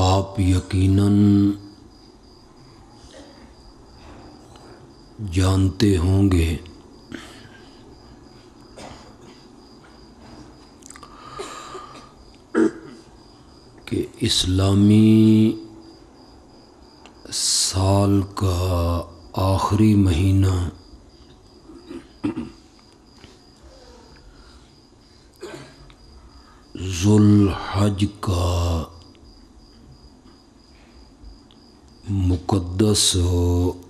آپ یقیناً جانتے ہوں گے کہ اسلامی سال کا آخری مہینہ ذو الحج کا مقدس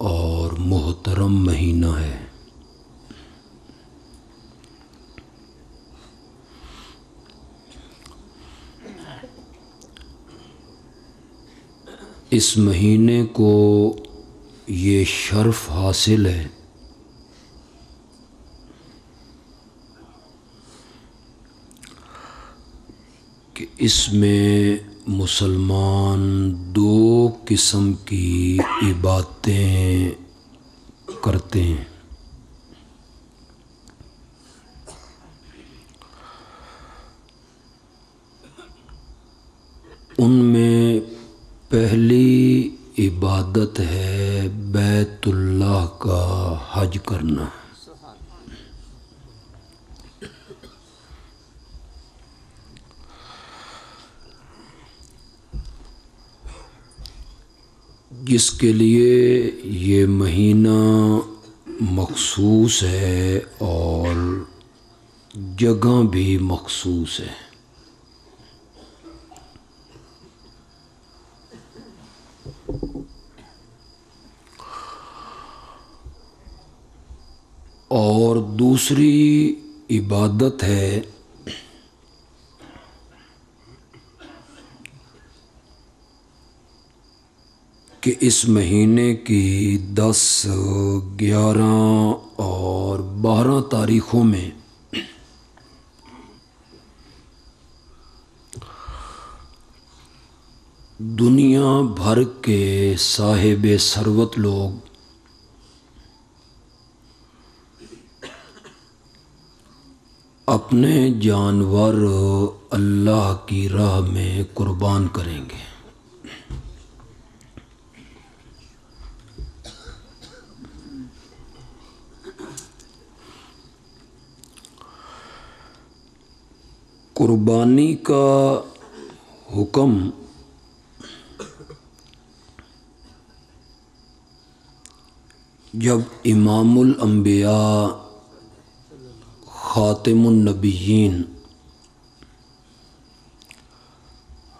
اور محترم مہینہ ہے۔ اس مہینے کو یہ شرف حاصل ہے کہ اس میں مسلمان دو قسم کی عبادتیں کرتے ہیں۔ ان میں پہلی عبادت ہے بیت اللہ کا حج کرنا۔ جس کے لیے یہ مہینہ مخصوص ہے اور جگہ بھی مخصوص ہے۔ اور دوسری عبادت ہے کہ اس مہینے کی 10، 11 اور 12 تاریخوں میں دنیا بھر کے صاحب ثروت لوگ اپنے جانور اللہ کی راہ میں قربان کریں گے۔ قربانی کا حکم جب امام الانبیاء خاتم النبیین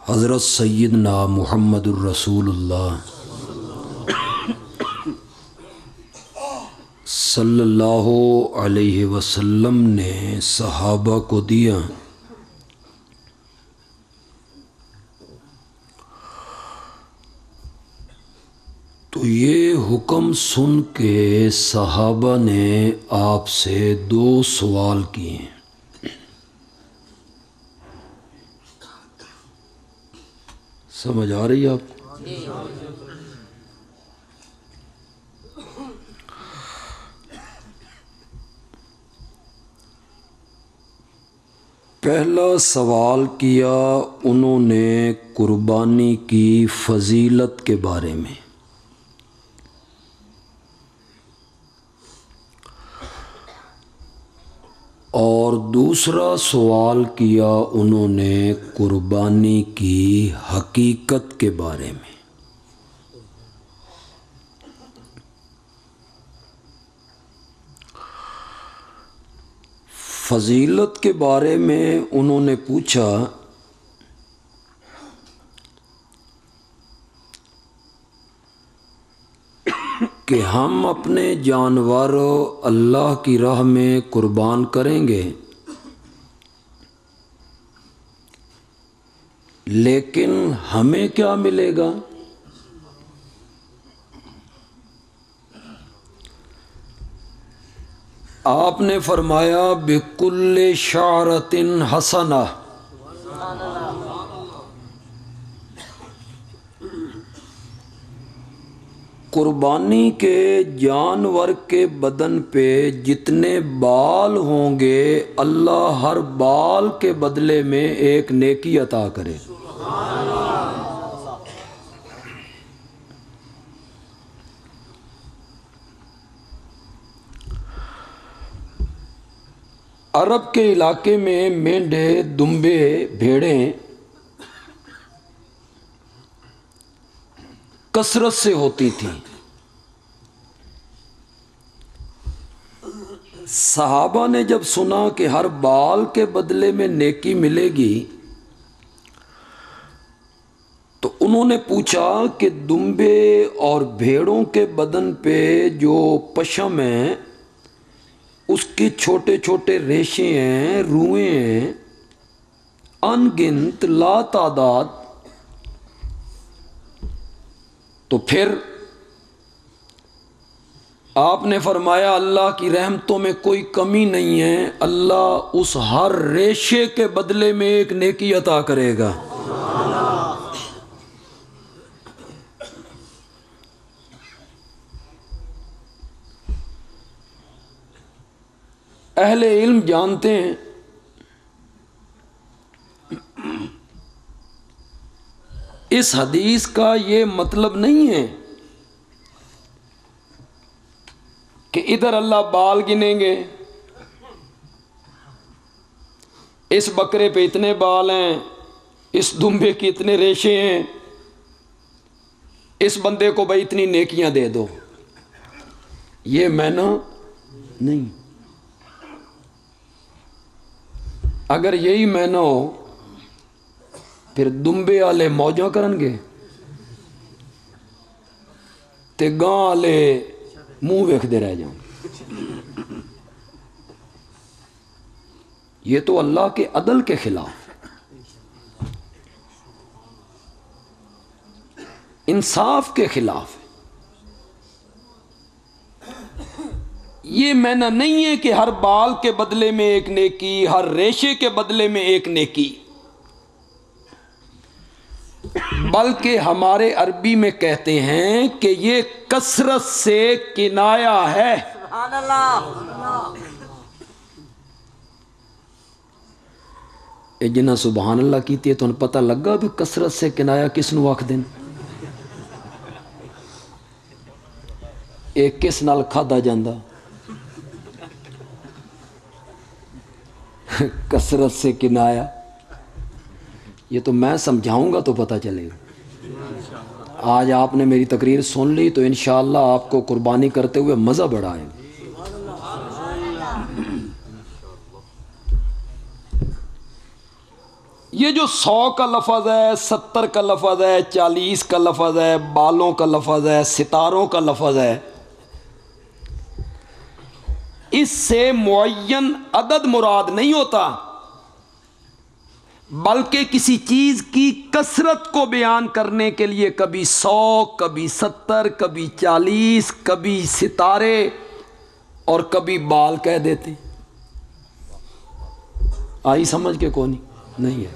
حضرت سیدنا محمد الرسول اللہ صلی اللہ علیہ وسلم نے صحابہ کو دیا تو یہ حکم سن کے صحابہ نے آپ سے 2 سوال کیے۔ سمجھ آ رہی ہے آپ کو؟ پہلا سوال کیا انہوں نے قربانی کی فضیلت کے بارے میں، اور دوسرا سوال کیا انہوں نے قربانی کی حقیقت کے بارے میں۔ فضیلت کے بارے میں انہوں نے پوچھا کہ ہم اپنے جانور اللہ کی راہ میں قربان کریں گے، لیکن ہمیں کیا ملے گا؟ آپ نے فرمایا بِكُلِّ شَعْرَةٍ حَسَنَةٍ، قربانی کے جانور کے بدن پہ جتنے بال ہوں گے اللہ ہر بال کے بدلے میں ایک نیکی عطا کرے۔ عرب کے علاقے میں مینڈے، دمبے، بھیڑیں کثرت سے ہوتی تھیں۔ صحابہ نے جب سنا کہ ہر بال کے بدلے میں نیکی ملے گی تو انہوں نے پوچھا کہ دمبے اور بھیڑوں کے بدن پہ جو پشم ہے اس کی چھوٹے چھوٹے ریشے ہیں، روئیں ہیں، ان گنت لا تعداد، تو پھر آپ نے فرمایا اللہ کی رحمتوں میں کوئی کمی نہیں ہے، اللہ اس ہر ریشے کے بدلے میں ایک نیکی عطا کرے گا۔ اہل علم جانتے ہیں اس حدیث کا یہ مطلب نہیں ہے کہ ادھر اللہ بال گنیں گے، اس بکرے پہ اتنے بال ہیں، اس دمبے کی اتنے ریشے ہیں، اس بندے کو بھائی اتنی نیکیاں دے دو، یہ معنی نہیں۔ اگر یہی معنی ہو پھر دمبے والے موجاں کرن گے تے گاں والے منہ ویکھدے رہ جاؤں۔ یہ تو اللہ کے عدل کے خلاف ہے، انصاف کے خلاف ہے۔ یہ معنی نہیں ہے کہ ہر بال کے بدلے میں ایک نیکی، ہر ریشے کے بدلے میں ایک نیکی، بلکہ ہمارے عربی میں کہتے ہیں کہ یہ کثرت سے کنایا ہے۔ سبحان اللہ۔ اے جنہ سبحان اللہ کیتی ہے تو انہیں پتہ لگا بھی کثرت سے کنایا کس نو آکھ دن، ایک کس نال کھادا جاندہ، کثرت سے کنایا، یہ تو میں سمجھاؤں گا تو پتہ چلے گا۔ آج آپ نے میری تقریر سن لی تو انشاءاللہ آپ کو قربانی کرتے ہوئے مزہ بڑا آئے گا۔ یہ جو 100 کا لفظ ہے، 70 کا لفظ ہے، 40 کا لفظ ہے، بالوں کا لفظ ہے، ستاروں کا لفظ ہے، اس سے معین عدد مراد نہیں ہوتا، بلکہ کسی چیز کی کثرت کو بیان کرنے کے لیے کبھی 100، کبھی 70، کبھی 40، کبھی ستارے اور کبھی بال کہہ دیتے۔ آئی سمجھ کے کون نہیں ہے،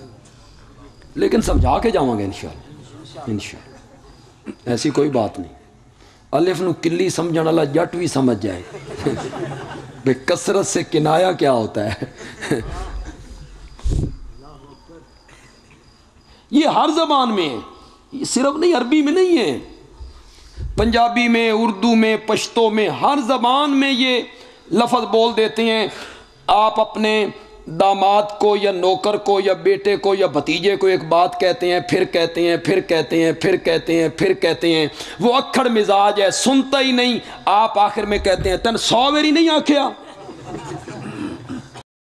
لیکن سمجھا کے جاؤں گے انشاءاللہ، ایسی کوئی بات نہیں۔ الف نو کلی سمجھن والا جٹ بھی سمجھ جائے بے کثرت سے کنایا کیا ہوتا ہے۔ یہ ہر زبان میں ہے، صرف نہیں عربی میں نہیں ہے، پنجابی میں، اردو میں، پشتو میں، ہر زبان میں یہ لفظ بول دیتے ہیں۔ آپ اپنے داماد کو یا نوکر کو یا بیٹے کو یا بھتیجے کو ایک بات کہتے ہیں، پھر کہتے ہیں، پھر کہتے ہیں، پھر کہتے ہیں، پھر کہتے ہیں، وہ اکھڑ مزاج ہے، سنتا ہی نہیں، آپ آخر میں کہتے ہیں تن 100 ویری نہیں آکھیا۔